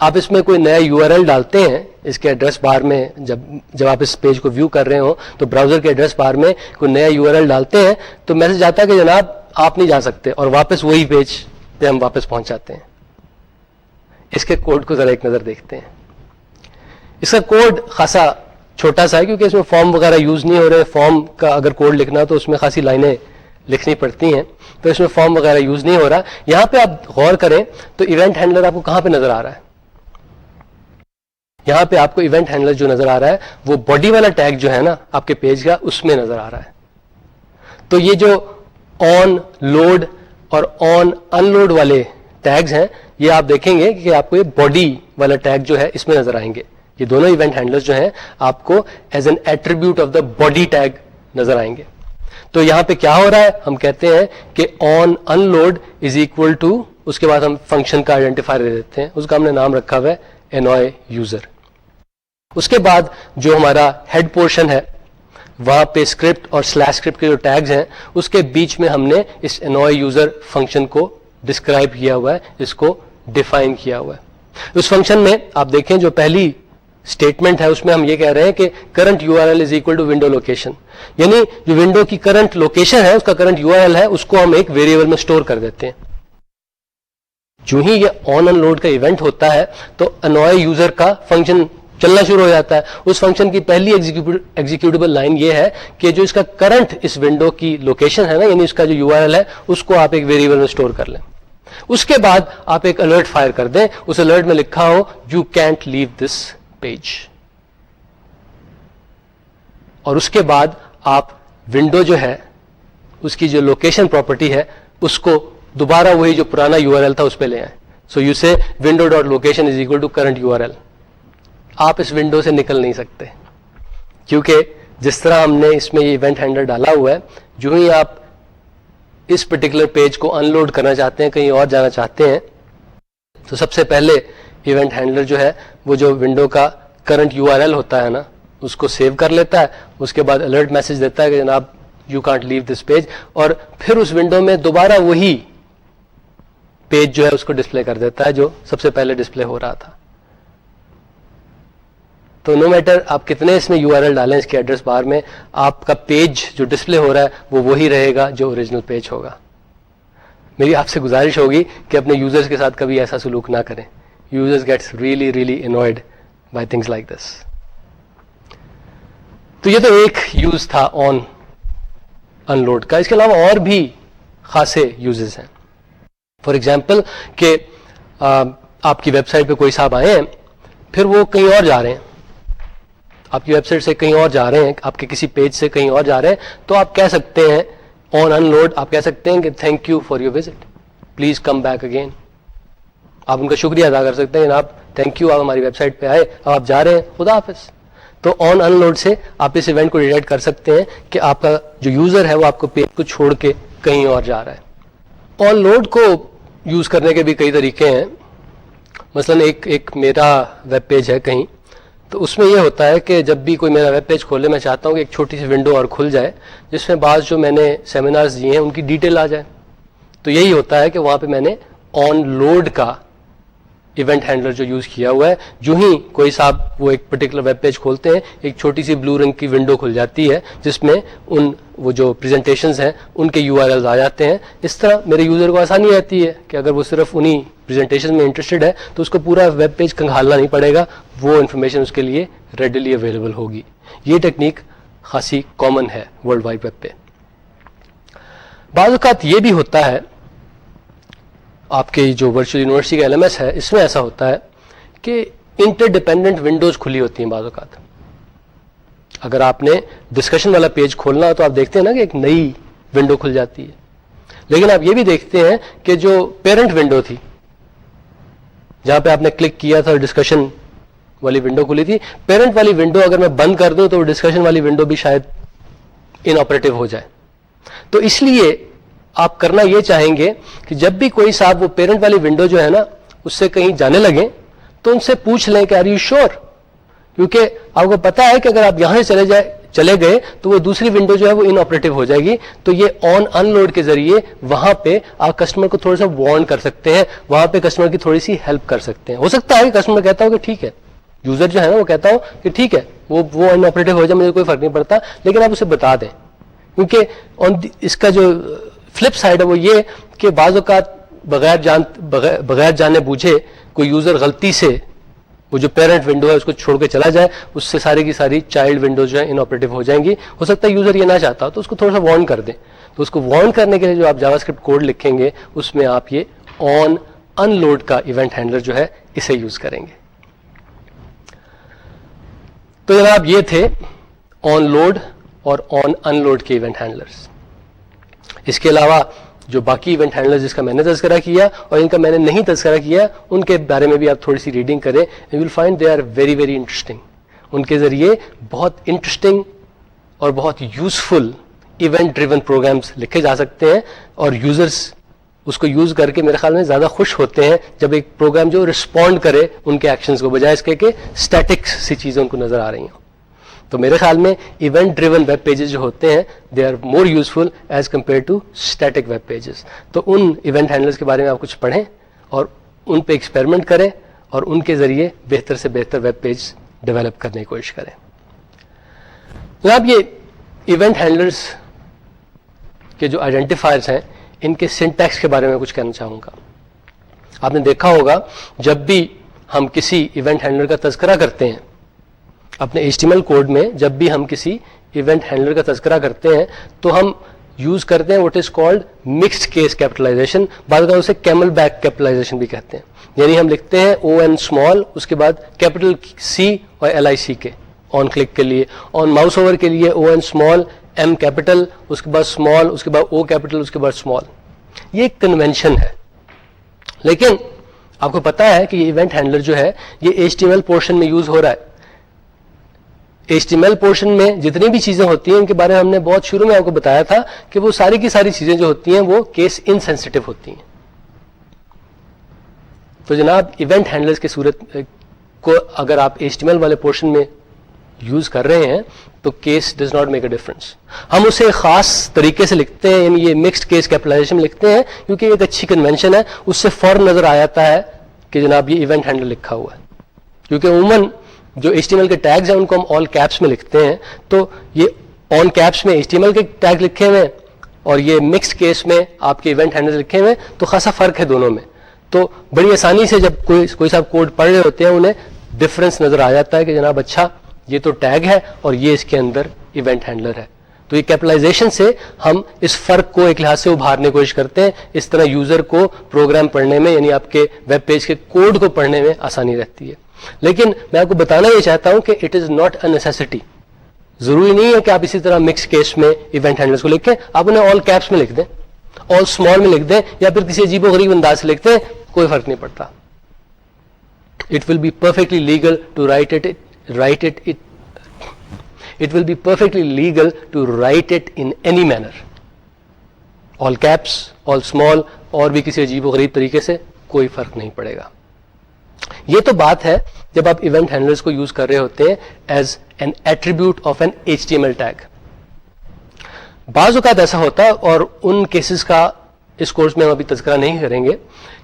آپ اس میں کوئی نیا URL ڈالتے ہیں اس کے ایڈریس بار میں، جب آپ اس پیج کو ویو کر رہے ہوں تو براؤزر کے ایڈریس بار میں کوئی نیا URL ڈالتے ہیں تو میسج آتا ہے کہ جناب آپ نہیں جا سکتے، اور واپس وہی پیج پہ ہم واپس پہنچ جاتے ہیں. اس کے کوڈ کو ذرا ایک نظر دیکھتے ہیں. اس کا کوڈ خاصا چھوٹا سا ہے کیونکہ اس میں فارم وغیرہ یوز نہیں ہو رہے. فارم کا اگر کوڈ لکھنا تو اس میں خاصی لائنیں لکھنی پڑتی ہیں، تو اس میں فارم وغیرہ یوز نہیں ہو رہا. یہاں پہ آپ غور کریں تو ایونٹ ہینڈلر آپ کو کہاں پہ نظر آ رہا ہے؟ یہاں پہ آپ کو ایونٹ ہینڈلر جو نظر آ رہا ہے وہ باڈی والا ٹیگ جو ہے نا آپ کے پیج کا، اس میں نظر آ رہا ہے. تو یہ جو آن لوڈ اور آن ان لوڈ والے ٹیگز ہیں یہ آپ دیکھیں گے کہ آپ کو یہ باڈی والا ٹیگ جو ہے اس میں نظر آئیں گے. یہ دونوں ایونٹ ہینڈلر جو ہیں آپ کو as an attribute of the body tag نظر آئیں گے. تو یہاں پہ کیا ہو رہا ہے؟ ہم کہتے ہیں کہ آن ان لوڈ از اکول ٹو، اس کے بعد ہم فنکشن کا آئیڈینٹیفائر دے دیتے ہیں، اس کا ہم نے نام رکھا ہوا ہے انوائے یوزر. اس کے بعد جو ہمارا ہیڈ پورشن ہے وہاں پہ اسکرپٹ اور سلیش اسکرپٹ کے جو ٹیگز ہیں اس کے بیچ میں ہم نے اس انوائے یوزر فنکشن کو ڈسکرائب کیا ہوا ہے، اس کو ڈیفائن کیا ہوا ہے. اس فنکشن میں آپ دیکھیں جو پہلی اسٹیٹمنٹ ہے اس میں ہم یہ کہہ رہے ہیں کہ current URL is equal to window location, یعنی جو ونڈو کی کرنٹ لوکیشن ہے اس کا کرنٹ URL ہے اس کو ہم ایک ویریبل میں اسٹور کر دیتے ہیں. جو ہی یہ آن ان لوڈ کا ایونٹ ہوتا ہے تو انوائے یوزر کا فنکشن چلنا شروع ہو جاتا ہے. اس فنکشن کی پہلی ایگزیکیوٹیبل لائن یہ ہے کہ جو اس کا کرنٹ اس ونڈو کی لوکیشن ہے نا، یعنی اس کا جو URL ہے اس کو آپ ایک ویریبل میں اسٹور کر لیں. اس کے بعد آپ ایک الرٹ فائر کر دیں، اس الرٹ میں لکھا ہو you can't leave this page, اور اس کے بعد آپ ونڈو جو ہے اس کی جو لوکیشن پراپرٹی ہے اس کو دوبارہ وہی جو پرانا URL تھا اس پہ لے آئیں. So you say window dot location is equal to current URL. آپ اس ونڈو سے نکل نہیں سکتے کیونکہ جس طرح ہم نے اس میں یہ ایونٹ ہینڈلر ڈالا ہوا ہے، جو ہی آپ اس پرٹیکولر پیج کو ان لوڈ کرنا چاہتے ہیں، کہیں اور جانا چاہتے ہیں، تو سب سے پہلے ایونٹ ہینڈلر جو ہے وہ جو ونڈو کا کرنٹ URL ہوتا ہے نا اس کو سیو کر لیتا ہے. اس کے بعد الرٹ میسج دیتا ہے کہ جناب you can't leave this page, اور پھر اس ونڈو میں دوبارہ وہی پیج جو ہے اس کو ڈسپلے کر دیتا ہے جو سب سے پہلے ڈسپلے ہو رہا تھا. تو نو میٹر آپ کتنے اس میں URL ڈالیں اس کے ایڈریس بار میں، آپ کا پیج جو ڈسپلے ہو رہا ہے وہ وہی رہے گا جو اوریجنل پیج ہوگا. میری آپ سے گزارش ہوگی کہ اپنے یوزرز کے ساتھ کبھی ایسا سلوک نہ کریں. Users gets really really annoyed by things like this. تو یہ تو ایک یوز تھا آن ان لوڈ کا. اس کے علاوہ اور بھی خاصے یوزز ہیں. فار ایگزامپل کہ آپ کی ویب سائٹ پہ کوئی صاحب آئے ہیں، پھر وہ کہیں اور جا رہے ہیں، آپ کی ویب سائٹ سے کہیں اور جا رہے ہیں، آپ کے کسی پیج سے کہیں اور جا رہے ہیں، تو آپ کہہ سکتے ہیں آن ان لوڈ، آپ کہہ سکتے ہیں کہ thank you for your visit, please come back again. آپ ان کا شکریہ ادا کر سکتے ہیں، جناب تھینک یو، آپ ہماری ویب سائٹ پہ آئے، اب آپ جا رہے ہیں، خدا حافظ. تو آن ان لوڈ سے آپ اس ایونٹ کو ڈیٹیکٹ کر سکتے ہیں کہ آپ کا جو یوزر ہے وہ آپ کو پیج کو چھوڑ کے کہیں اور جا رہا ہے. آن لوڈ کو یوز کرنے کے بھی کئی طریقے ہیں. مثلا ایک میرا ویب پیج ہے کہیں، تو اس میں یہ ہوتا ہے کہ جب بھی کوئی میرا ویب پیج کھولے میں چاہتا ہوں کہ ایک چھوٹی سی ونڈو اور کھل جائے جس میں بعض جو میں نے سیمینارز دیے ہیں ان کی ڈیٹیل آ جائے. تو یہی ہوتا ہے کہ وہاں پہ میں نے آن لوڈ کا ایونٹ ہینڈلر جو یوز کیا ہوا ہے. جو ہی کوئی صاحب وہ ایک پرٹیکولر ویب پیج کھولتے ہیں، ایک چھوٹی سی بلو رنگ کی ونڈو کھل جاتی ہے جس میں وہ جو پریزنٹیشنز ہیں ان کے URLs آ جاتے ہیں. اس طرح میرے یوزر کو آسانی رہتی ہے کہ اگر وہ صرف انہی پریزنٹیشن میں انٹرسٹڈ ہے تو اس کو پورا ویب پیج کھنگالنا نہیں پڑے گا، وہ انفارمیشن اس کے لیے ریڈیلی اویلیبل ہوگی. یہ ٹیکنیک خاصی کامن ہے ورلڈ وائڈ ویب پہ. بعض اوقات یہ بھی ہوتا ہے، آپ کے جو ورچوئل یونیورسٹی کا LMS ہے اس میں ایسا ہوتا ہے کہ انٹر ڈیپینڈنٹ ونڈوز کھلی ہوتی ہیں بعض اوقات. اگر آپ نے ڈسکشن والا پیج کھولنا تو آپ دیکھتے ہیں نا کہ ایک نئی ونڈو کھل جاتی ہے. لیکن آپ یہ بھی دیکھتے ہیں کہ جو پیرنٹ ونڈو تھی جہاں پہ آپ نے کلک کیا تھا ڈسکشن والی ونڈو کھلی تھی، پیرنٹ والی ونڈو اگر میں بند کر دوں تو ڈسکشن والی ونڈو بھی شاید ان آپریٹو ہو جائے. تو اس لیے آپ کرنا یہ چاہیں گے کہ جب بھی کوئی صاحب وہ پیرنٹ والی ونڈو جو ہے نا اس سے کہیں جانے لگیں تو ان سے پوچھ لیں کہ آر یو شیور، کیونکہ آپ کو پتا ہے کہ اگر آپ یہاں سے چلے چلے گئے تو وہ دوسری ونڈو جو ہے وہ ان آپریٹو ہو جائے گی. تو یہ آن ان لوڈ کے ذریعے وہاں پہ آپ کسٹمر کو تھوڑا سا وارن کر سکتے ہیں, وہاں پہ کسٹمر کی تھوڑی سی ہیلپ کر سکتے ہیں. ہو سکتا ہے کہ کسٹمر کہتا ہو کہ ٹھیک ہے, یوزر جو ہے نا وہ کہتا ہو کہ ٹھیک ہے وہ ان آپریٹو ہو جائے, مجھے کوئی فرق نہیں پڑتا, لیکن آپ اسے بتا دیں, کیونکہ اس کا جو فلپ سائڈ ہے وہ یہ کہ بعض اوقات بغیر جانے بوجھے کوئی یوزر غلطی سے وہ جو پیرنٹ ونڈو ہے اس کو چھوڑ کے چلا جائے, اس سے ساری کی ساری چائلڈ ونڈوز جو ہے ان آپریٹو ہو جائیں گی. ہو سکتا ہے یوزر یہ نہ چاہتا ہو تو اس کو تھوڑا سا وارن کر دیں. تو اس کو وارن کرنے کے لیے جو آپ جاوا اسکرپٹ کوڈ لکھیں گے اس میں آپ یہ آن ان لوڈ کا ایونٹ ہینڈلر جو ہے اسے یوز کریں گے. تو جناب یہ تھے آن لوڈ اور آن ان لوڈ کے ایونٹ ہینڈلرز. اس کے علاوہ جو باقی ایونٹ ہینڈلر جس کا میں نے تذکرہ کیا اور ان کا میں نے نہیں تذکرہ کیا ان کے بارے میں بھی آپ تھوڑی سی ریڈنگ کریں. You will find they are very very interesting. ان کے ذریعے بہت انٹرسٹنگ اور بہت یوزفل ایونٹ ڈریون پروگرامز لکھے جا سکتے ہیں, اور یوزرس اس کو یوز کر کے میرے خیال میں زیادہ خوش ہوتے ہیں جب ایک پروگرام جو رسپونڈ کرے ان کے ایکشنز کو, بجائے اس کے کہ اسٹیٹک سی چیزیں ان کو نظر آ رہی ہوں. تو میرے خیال میں ایونٹ ڈریون ویب پیجز جو ہوتے ہیں they are more useful as compared to static web pages. تو ان ایونٹ ہینڈلرز کے بارے میں آپ کچھ پڑھیں اور ان پہ ایکسپیریمنٹ کریں اور ان کے ذریعے بہتر سے بہتر ویب پیج ڈیولپ کرنے کی کوشش کریں. جناب یہ ایونٹ ہینڈلرز کے جو آئیڈینٹیفائرز ہیں ان کے سنٹیکس کے بارے میں کچھ کہنا چاہوں گا. آپ نے دیکھا ہوگا جب بھی ہم کسی ایونٹ ہینڈلر کا تذکرہ کرتے ہیں اپنے HTML کوڈ میں, جب بھی ہم کسی ایونٹ ہینڈلر کا تذکرہ کرتے ہیں تو ہم یوز کرتے ہیں what is called mixed case capitalization. بعض اوقات اسے کیمل بیک کیپٹلائزیشن بھی کہتے ہیں. یعنی ہم لکھتے ہیں ON اسمال, اس کے بعد کیپٹل C اور LICK آن کلک کے لیے, آن ماؤس اوور کے لیے ON اسمال M کیپٹل, اس کے بعد اسمال, اس کے بعد O کیپٹل, اس کے بعد اسمال. یہ ایک کنونشن ہے, لیکن آپ کو پتا ہے کہ یہ ایونٹ ہینڈلر جو ہے یہ HTML پورشن میں یوز ہو رہا ہے. HTML پورشن میں جتنی بھی چیزیں ہوتی ہیں ان کے بارے میں ہم نے بہت شروع میں آپ کو بتایا تھا کہ وہ ساری کی ساری چیزیں جو ہوتی ہیں وہ کیس انسینسٹیو ہوتی ہیں. تو جناب ایونٹ ہینڈلرز کی صورت کو اگر آپ HTML والے پورشن میں یوز کر رہے ہیں تو case does not make a difference. ہم اسے خاص طریقے سے لکھتے ہیں, یعنی یہ مکسڈ کیس کیپٹلائزیشن لکھتے ہیں کیونکہ ایک اچھی کنونشن ہے, اس سے فوراً نظر آ جاتا ہے کہ جناب یہ ایونٹ ہینڈلر لکھا ہوا ہے. کیونکہ عموماً جو HTML کے ٹیگز ہیں ان کو ہم آل کیپس میں لکھتے ہیں, تو یہ آن کیپس میں HTML کے ٹیگ لکھے ہوئے اور یہ مکسڈ کیس میں آپ کے ایونٹ ہینڈلر لکھے ہوئے, تو خاصا فرق ہے دونوں میں. تو بڑی آسانی سے جب کوئی صاحب کوڈ پڑھ رہے ہوتے ہیں انہیں ڈفرنس نظر آ جاتا ہے کہ جناب اچھا یہ تو ٹیگ ہے اور یہ اس کے اندر ایونٹ ہینڈلر ہے. تو یہ کیپٹلائزیشن سے ہم اس فرق کو ایک لحاظ سے ابھارنے کی کوشش کرتے ہیں. اس طرح یوزر کو پروگرام پڑھنے میں, یعنی آپ کے ویب پیج کے کوڈ کو پڑھنے میں آسانی رہتی ہے. لیکن میں آپ کو بتانا یہ چاہتا ہوں کہ it is not a necessity. ضروری نہیں ہے کہ آپ اسی طرح مکس کیس میں ایونٹ ہینڈلرز کو لکھیں, آپ انہیں آل کیپس میں لکھ دیں, آل اسمال میں لکھ دیں, یا پھر کسی عجیب و غریب انداز سے لکھ دیں, کوئی فرق نہیں پڑتا. It will be perfectly legal to write it it will be perfectly legal to write it in any manner, all caps, all small, اور بھی کسی عجیب و غریب طریقے سے, کوئی فرق نہیں پڑے گا. یہ تو بات ہے جب آپ ایونٹ ہینڈلرز کو یوز کر رہے ہوتے ہیں as an attribute of an HTML tag. بعض اوقات ایسا ہوتا ہے, اور ان کیسز کا اس کورس میں ہم ابھی تذکرہ نہیں کریں گے,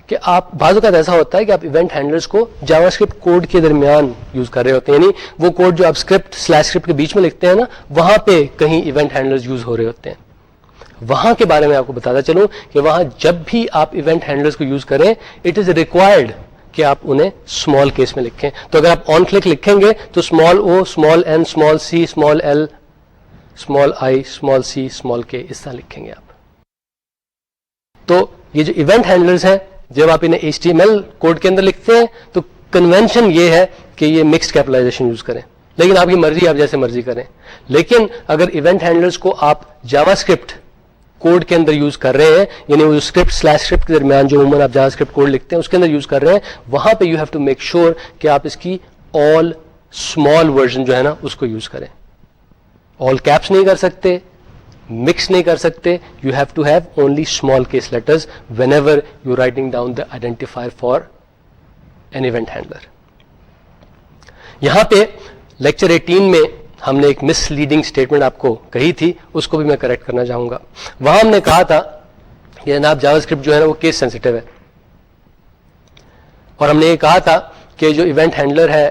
کہ آپ بعض اوقات ایسا ہوتا ہے کہ آپ ایونٹ ہینڈلرز کو جاوا اسکرپٹ کوڈ کے درمیان یوز کر رہے ہوتے ہیں, یعنی وہ کوڈ جو آپ اسکرپٹ کے بیچ میں لکھتے ہیں نا, وہاں پہ کہیں ایونٹ ہینڈلرز یوز ہو رہے ہوتے ہیں. وہاں کے بارے میں آپ کو بتاتا چلوں کہ وہاں جب بھی آپ ایونٹ ہینڈلرز کو یوز کریں اٹ از ریکوائرڈ کہ آپ انہیں اسمال کیس میں لکھیں. تو اگر آپ آن کلک لکھیں گے تو اسمال او, اسمال این, اسمال سی, اسمال ایل, اسمال آئی, اسمال سی, اسمال کے, اس طرح لکھیں گے آپ. تو یہ جو ایونٹ ہینڈلرز ہیں جب آپ انہیں HTML کوڈ کے اندر لکھتے ہیں تو کنونشن یہ ہے کہ یہ مکسڈ کیپٹلائزیشن یوز کریں, لیکن آپ کی مرضی, آپ جیسے مرضی کریں. لیکن اگر ایونٹ ہینڈلرز کو آپ جاوا اسکرپٹ کوڈ کے اندر یوز کر رہے ہیں, یعنی وہ اسکرپٹ سلیش اسکرپٹ کے درمیان جو عموماً آپ جاوا اسکرپٹ کوڈ لکھتے ہیں اس کے اندر یوز کر رہے ہیں, وہاں پہ you have to make sure کہ آپ اس کی آل اسمال ورژن جو ہے نا اس کو یوز کریں. آل کیپس نہیں کر سکتے, مکس نہیں کر سکتے, you have to have only small case letters whenever you writing down the identifier for an event handler. یہاں پہ لیکچر 18 میں ہم نے ایک مس لیڈنگ اسٹیٹمنٹ آپ کو کہی تھی, اس کو بھی میں کریکٹ کرنا چاہوں گا. وہاں ہم نے کہا تھا کہ جناب جاوا اسکرپٹ جو ہے نا وہ کیس سینسٹیو ہے, اور ہم نے یہ کہا تھا کہ جو ایونٹ ہینڈلر ہے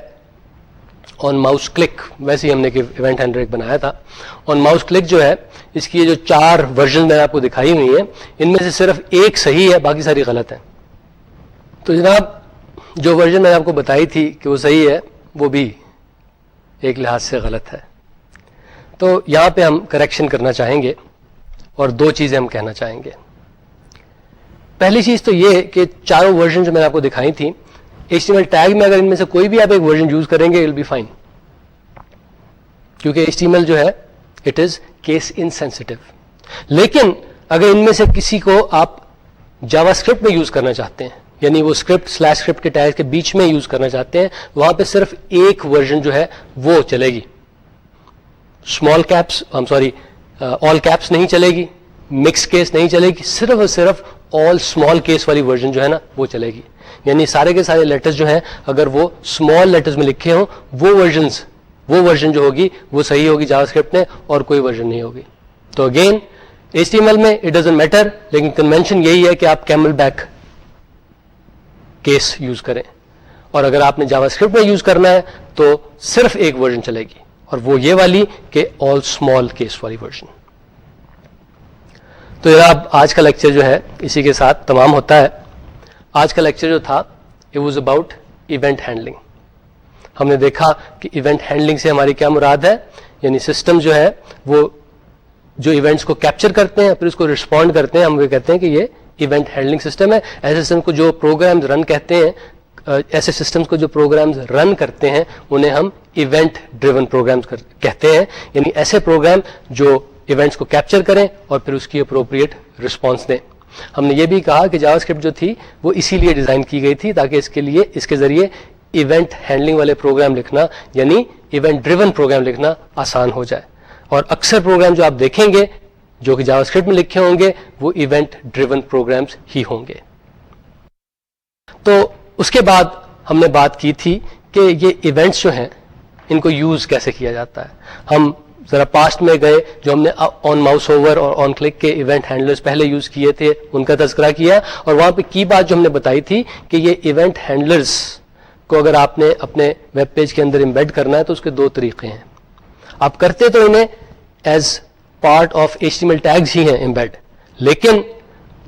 آن ماؤس کلک, ویسے ہی ہم نے ایونٹ ہینڈلر ایک بنایا تھا, آن ماؤس کلک جو ہے اس کی یہ جو 4 ورژن میں نے آپ کو دکھائی ہوئی ہیں, ان میں سے صرف ایک صحیح ہے, باقی ساری غلط ہیں. تو جناب جو ورژن میں نے آپ کو بتائی تھی کہ وہ صحیح ہے, وہ بھی ایک لحاظ سے غلط ہے. تو یہاں پہ ہم کریکشن کرنا چاہیں گے اور 2 چیزیں ہم کہنا چاہیں گے. پہلی چیز تو یہ کہ چاروں ورژن جو میں نے آپ کو دکھائی تھی, HTML ٹیگ میں اگر ان میں سے کوئی بھی آپ ایک ورژن یوز کریں گے, it will be fine, کیونکہ HTML جو ہے اٹ از کیس انسینسٹیو. لیکن اگر ان میں سے کسی کو آپ جاوا اسکرپٹ میں یوز کرنا چاہتے ہیں, یعنی وہ اسکرپٹ کے ٹیگ کے بیچ میں یوز کرنا چاہتے ہیں, وہاں پہ صرف ایک ورژن جو ہے وہ چلے گی. اسمال کیپس آل کیپس نہیں چلے گی, مکس کیس نہیں چلے گی, صرف اور صرف آل اسمال کیس والی ورژن جو ہے نا وہ چلے گی. یعنی سارے کے سارے لیٹرز جو ہیں اگر وہ اسمال لیٹرز میں لکھے ہوں, وہ ورژن جو ہوگی وہ صحیح ہوگی جاوا اسکرپٹ میں, اور کوئی ورژن نہیں ہوگی. تو اگین HTML میں اٹ ڈزنٹ میٹر, لیکن کنونشن یہی ہے کہ آپ کیمل بیک کیس یوز کریں, اور اگر آپ نے جاوا اسکرپٹ میں یوز کرنا ہے تو صرف ایک ورژن چلے گی, اور وہ یہ والی کہ آل اسمال کیس والی ورژن. تو جناب آج کا لیکچر جو ہے اسی کے ساتھ تمام ہوتا ہے. آج کا لیکچر جو تھا it was about event handling. ہم نے دیکھا کہ ایونٹ ہینڈلنگ سے ہماری کیا مراد ہے, یعنی سسٹم جو ہے وہ جو ایونٹس کو کیپچر کرتے ہیں پھر اس کو رسپونڈ کرتے ہیں, ہم وہ کہتے ہیں کہ یہ ایونٹ ہینڈلنگ سسٹم ہے. ایسے سسٹم کو جو پروگرامز رن کہتے ہیں, ایسے سسٹمز کو جو پروگرامز رن کرتے ہیں انہیں ہم ایونٹ ڈریون پروگرامز کہتے ہیں, یعنی ایسے پروگرام جو ایونٹس کو کیپچر کریں اور پھر اس کی اپروپریٹ رسپانس دیں. ہم نے یہ بھی کہا کہ جاوا اسکرپٹ جو تھی وہ اسی لیے ڈیزائن کی گئی تھی تاکہ اس کے ذریعے ایونٹ ہینڈلنگ والے پروگرام لکھنا, یعنی ایونٹ ڈریون پروگرام لکھنا آسان ہو جائے. اور اکثر پروگرام جو آپ دیکھیں گے جو کہ جاوا اسکرپٹ میں لکھے ہوں گے وہ ایونٹ ڈریون پروگرامز ہی ہوں گے. تو اس کے بعد ہم نے بات کی تھی کہ یہ ایونٹس جو ہیں ان کو یوز کیسے کیا جاتا ہے. ہم ذرا پاسٹ میں گئے, جو ہم نے آن ماؤس اوور اور آن کلک کے ایونٹ ہینڈلرز پہلے یوز کیے تھے ان کا تذکرہ کیا, اور وہاں پہ کی بات جو ہم نے بتائی تھی کہ یہ ایونٹ ہینڈلرز کو اگر آپ نے اپنے ویب پیج کے اندر امبیڈ کرنا ہے تو اس کے 2 طریقے ہیں. آپ کرتے تو انہیں as part of HTML tags ہی ہیں امبیڈ, لیکن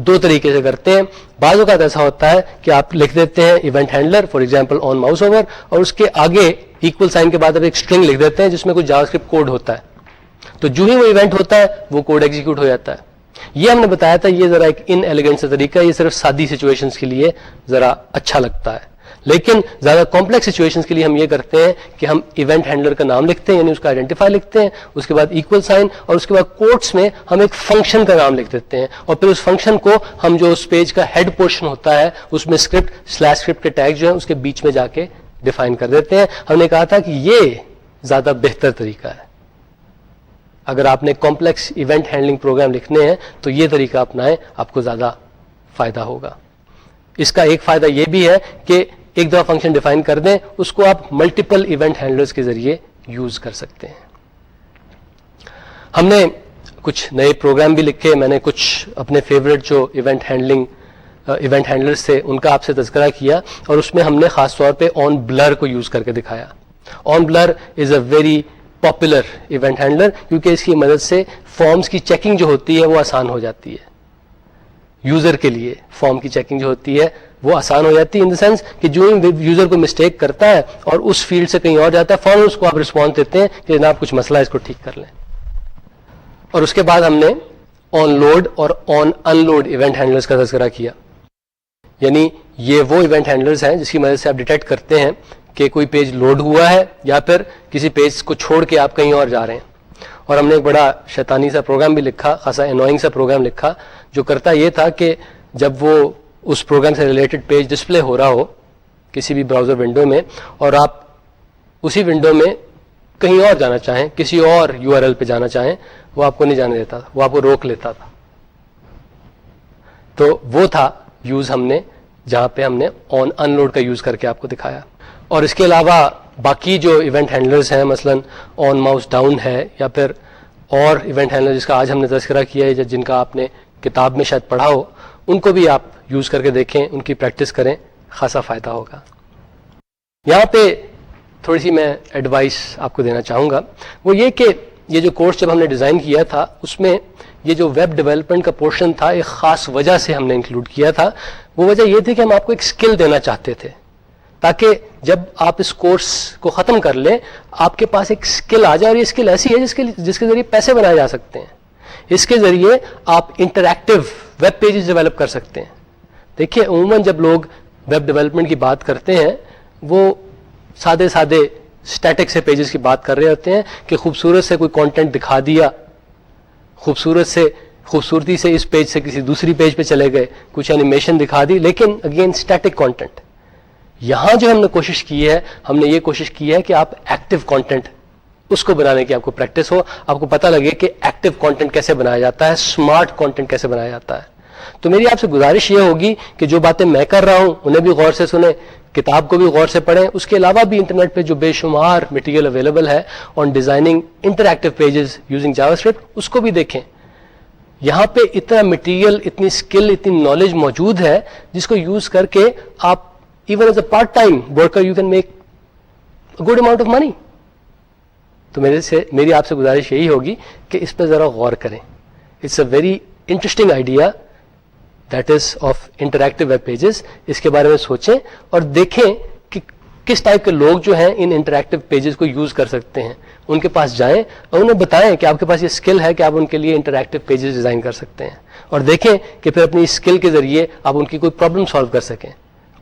2 طریقے سے کرتے ہیں. بعض اوقات ایسا ہوتا ہے کہ آپ لکھ دیتے ہیں event handler for example on mouse over, اور اس کے آگے ایکول سائن کے بعد آپ ایک اسٹرنگ لکھ دیتے ہیں جس میں کوئی جاوا اسکرپٹ کوڈ ہوتا ہے. تو جو ہی وہ ایونٹ ہوتا ہے وہ کوڈ ایگزیکیوٹ ہو جاتا ہے. یہ ہم نے بتایا تھا یہ ذرا ایک ان ایلیگنٹ سے طریقہ ہے, یہ صرف سادی سچویشنز کے لیے ذرا اچھا لگتا ہے, لیکن زیادہ کمپلیکس سچویشنز کے لیے ہم یہ کرتے ہیں کہ ہم ایونٹ ہینڈلر کا نام لکھتے ہیں, یعنی اس کا آئیڈینٹیفائی لکھتے ہیں, اس کے بعد ایکول سائن, اور اس کے بعد کوٹس میں ہم ایک فنکشن کا نام لکھ دیتے ہیں, اور پھر اس فنکشن کو ہم جو اس پیج کا ہیڈ پورشن ہوتا ہے اس میں اسکرپٹ کے ٹیگ جو ہیں اس کے بیچ میں جا کے ڈیفائن کر دیتے ہیں. ہم نے کہا تھا کہ یہ زیادہ بہتر طریقہ ہے. اگر آپ نے کمپلیکس ایونٹ ہینڈلنگ پروگرام لکھنے ہیں تو یہ طریقہ اپنائیں, آپ کو زیادہ فائدہ ہوگا. اس کا ایک فائدہ یہ بھی ہے کہ ایک دفعہ فنکشن ڈیفائن کر دیں, اس کو آپ ملٹیپل ایونٹ ہینڈلرز کے ذریعے یوز کر سکتے ہیں. ہم نے کچھ نئے پروگرام بھی لکھے, میں نے کچھ اپنے فیوریٹ جو ایونٹ ہینڈلرز تھے ان کا آپ سے تذکرہ کیا, اور اس میں ہم نے خاص طور پہ آن بلر کو یوز کر کے دکھایا. On blur is a very popular event handler, کیونکہ اس کی مدد سے فارمز کی چیکنگ جو ہوتی ہے وہ آسان ہو جاتی ہے. یوزر کے لیے فارم کی چیکنگ جو ہوتی ہے وہ آسان ہو جاتی ہے ان دا سینس کہ جو یوزر کو مسٹیک کرتا ہے اور اس فیلڈ سے کہیں اور جاتا ہے, فوراً اس کو آپ رسپانس دیتے ہیں کہ جناب کچھ مسئلہ ہے, اس کو ٹھیک کر لیں. اور اس کے بعد ہم نے آن لوڈ اور آن ان لوڈ ایونٹ ہینڈلرز کا تذکرہ کیا, یعنی یہ وہ ایونٹ ہینڈلرز ہیں جس کی مدد سے آپ ڈیٹیکٹ کرتے ہیں کہ کوئی پیج لوڈ ہوا ہے یا پھر کسی پیج کو چھوڑ کے آپ کہیں اور جا رہے ہیں. اور ہم نے ایک بڑا شیطانی سا پروگرام بھی لکھا, خاصا انوائنگ سا پروگرام لکھا, جو کرتا یہ تھا کہ جب وہ اس پروگرام سے ریلیٹڈ پیج ڈسپلے ہو رہا ہو کسی بھی براؤزر ونڈو میں, اور آپ اسی ونڈو میں کہیں اور جانا چاہیں, کسی اور URL پہ جانا چاہیں, وہ آپ کو نہیں جانے دیتا, وہ آپ کو روک لیتا تھا. تو وہ تھا یوز ہم نے جہاں پہ ہم نے آن ان لوڈ کا یوز کر کے آپ کو دکھایا. اور اس کے علاوہ باقی جو ایونٹ ہینڈلرز ہیں مثلا آن ماؤس ڈاؤن ہے یا پھر اور ایونٹ ہینڈلر جس کا آج ہم نے تذکرہ کیا ہے جن کا آپ نے کتاب میں شاید پڑھا ہو، ان کو بھی آپ یوز کر کے دیکھیں، ان کی پریکٹس کریں، خاصا فائدہ ہوگا. یہاں پہ تھوڑی سی میں ایڈوائس آپ کو دینا چاہوں گا، وہ یہ کہ یہ جو کورس جب ہم نے ڈیزائن کیا تھا اس میں یہ جو ویب ڈیولپمنٹ کا پورشن تھا ایک خاص وجہ سے ہم نے انکلوڈ کیا تھا. وہ وجہ یہ تھی کہ ہم آپ کو ایک اسکل دینا چاہتے تھے تاکہ جب آپ اس کورس کو ختم کر لیں آپ کے پاس ایک اسکل آ جائے، اور یہ اسکل ایسی ہے جس کے ذریعے پیسے بنائے جا سکتے ہیں. اس کے ذریعے آپ انٹریکٹیو ویب پیجز ڈیولپ کر سکتے ہیں. دیکھیے عموماً جب لوگ ویب ڈیولپمنٹ کی بات کرتے ہیں وہ سادے اسٹیٹک سے پیجز کی بات کر رہے ہوتے ہیں کہ خوبصورت سے کوئی کانٹینٹ دکھا دیا، خوبصورتی سے اس پیج سے کسی دوسری پیج پہ چلے گئے، کچھ اینیمیشن دکھا دی، لیکن اگین اسٹیٹک کانٹینٹ. یہاں جو ہم نے کوشش کی ہے، ہم نے یہ کوشش کی ہے کہ آپ ایکٹیو کانٹینٹ اس کو بنانے کی آپ کو پریکٹس ہو، آپ کو پتہ لگے کہ ایکٹیو کانٹینٹ کیسے بنایا جاتا ہے، اسمارٹ کانٹینٹ کیسے بنایا جاتا ہے. تو میری آپ سے گزارش یہ ہوگی کہ جو باتیں میں کر رہا ہوں انہیں بھی غور سے سنیں، کتاب کو بھی غور سے پڑھیں. اس کے علاوہ بھی انٹرنیٹ پہ جو بے شمار مٹیریل اویلیبل ہے آن ڈیزائننگ انٹریکٹیو پیجز یوزنگ جاوا اسکرپٹ، اس کو بھی دیکھیں. یہاں پہ اتنا مٹیریل، اتنی اسکل، اتنی نالج موجود ہے جس کو یوز کر کے آپ even as a part time worker you can make good amount of money. تو میری آپ سے گزارش یہی ہوگی کہ اس پہ ذرا غور کریں. It's a very interesting idea that is of interactive web pages. اس کے بارے میں سوچیں اور دیکھیں کہ کس ٹائپ کے لوگ جو ہیں ان انٹریکٹیو پیجز کو یوز کر سکتے ہیں. ان کے پاس جائیں اور انہیں بتائیں کہ آپ کے پاس یہ اسکل ہے کہ آپ ان کے لیے انٹریکٹیو پیجز ڈیزائن کر سکتے ہیں، اور دیکھیں کہ پھر اپنی اسکل کے ذریعے آپ ان کی کوئی پرابلم سالو کر سکیں.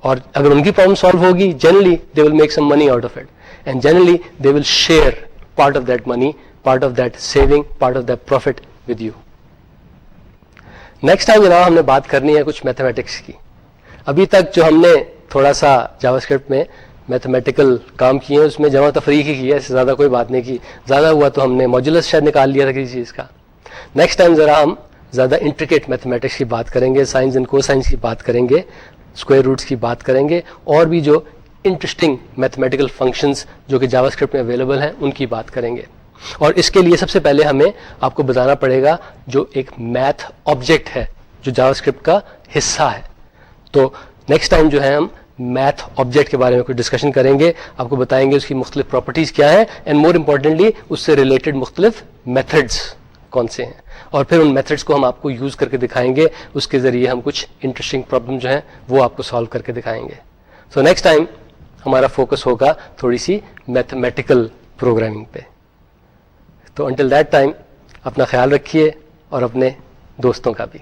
اور اگر ان کی پرابلم سالو ہوگی generally they will make some money out of it, and generally they will share part of that money, part of that saving, part of that prophet with you. Next time جناب ہم نے بات کرنی ہے کچھ mathematics کی. ابھی تک جو ہم نے تھوڑا سا جاوا اسکرپٹ میں میتھمیٹیکل کام کیے ہیں اس میں جمع تفریق ہی کی ہے، اس سے زیادہ کوئی بات نہیں کی. زیادہ ہوا تو ہم نے ماڈولس شاید نکال لیا تھا کسی چیز کا. نیکسٹ ٹائم ذرا ہم زیادہ انٹریکیٹ میتھمیٹکس کی بات کریں گے، سائنس اینڈ کو سائنس کی بات کریں گے، اسکوائر روٹس کی بات کریں گے، اور بھی جو انٹرسٹنگ میتھمیٹیکل فنکشنز جو کہ جاوا اسکرپٹ میں اویلیبل ہیں ان کی بات کریں گے. اور اس کے لیے سب سے پہلے ہمیں آپ کو بتانا پڑے گا جو ایک میتھ آبجیکٹ ہے جو جاوا اسکرپٹ کا حصہ ہے. تو نیکسٹ ٹائم جو ہے ہم میتھ آبجیکٹ کے بارے میں کچھ ڈسکشن کریں گے، آپ کو بتائیں گے اس کی مختلف پراپرٹیز کیا ہیں، اینڈ مور امپورٹنٹلی اس سے ریلیٹڈ مختلف میتھڈس کون سے ہیں، اور پھر ان میتھڈس کو ہم آپ کو یوز کر کے دکھائیں گے. اس کے ذریعے ہم کچھ انٹرسٹنگ پرابلم جو ہیں وہ آپ کو سالو کر کے دکھائیں گے. سو نیکسٹ ٹائم ہمارا فوکس ہوگا تھوڑی سی میتھمیٹیکل پروگرامنگ پہ. تو انٹل دیٹ ٹائم اپنا خیال رکھیے اور اپنے دوستوں کا بھی.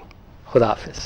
خدا حافظ.